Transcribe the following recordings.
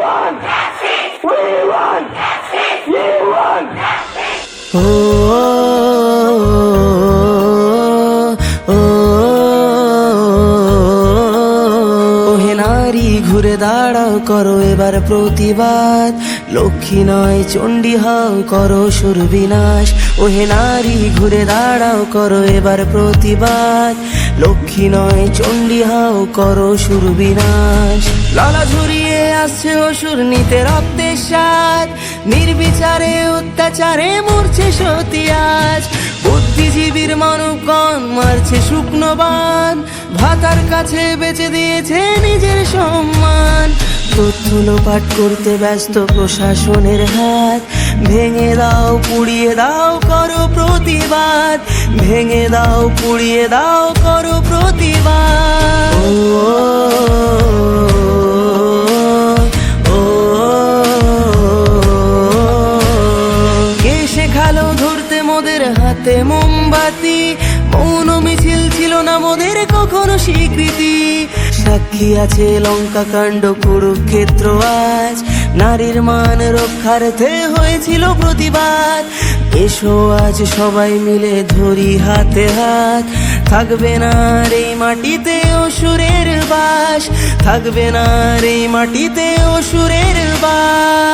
want justice. We want justice. We want justice. ওহে নারী ঘুরে দাঁড়াও করো এবার প্রতিবাদ, লক্ষ্মী নয় চণ্ডী হও করো সুর বিনাশ। ওহে নারী ঘুরে দাঁড়াও করো এবার প্রতিবাদ, লক্ষ্মী নয় চণ্ডী হও করো সুর বিনাশ। লালা ঝরিয়ে আসছে অসুর নিতে রক্তের স্বাদ, নির্বিচারে অত্যাচারে মরছে সতী আজ। বুদ্ধিজীবীর মানবগণ মারছে শুকনো বান, ভাতার কাছে বেচে দিয়েছে নিজের সম্মান। তথ্য লোপাট করতে ব্যস্ত প্রশাসনের হাত, ভেঙে দাও পুড়িয়ে দাও করো প্রতিবাদ, ভেঙে দাও পুড়িয়ে দাও করো প্রতিবাদ। কে শেখালো ধরতে মোদের হাতে মোমবাতি, মৌন মিছিল ছিল না মোদের কখনো স্বীকৃতি। সাক্ষী আছে লঙ্কা কাণ্ড কুরুক্ষেত্র আজ, নারীর মান রক্ষার্থে হয়েছিল প্রতিবাদ। এসো আজ সবাই মিলে ধরি হাতে হাত, থাকবে না আর এই মাটিতে অসুরের বাস, থাকবে না আর এই মাটিতে অসুরের বাস।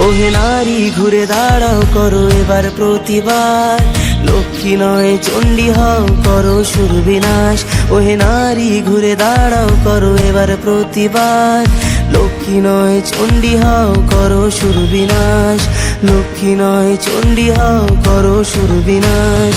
ওহে নারী ঘুরে দাঁড়াও করো এবার প্রতিবাদ, লক্ষ্মী নয় চণ্ডী হও করো সুর বিনাশ। ওহে নারী ঘুরে দাঁড়াও করো এবার প্রতিবাদ, লক্ষ্মী নয় চণ্ডী হও করো সুর বিনাশ, লক্ষ্মী নয় চণ্ডী হও করো সুর বিনাশ।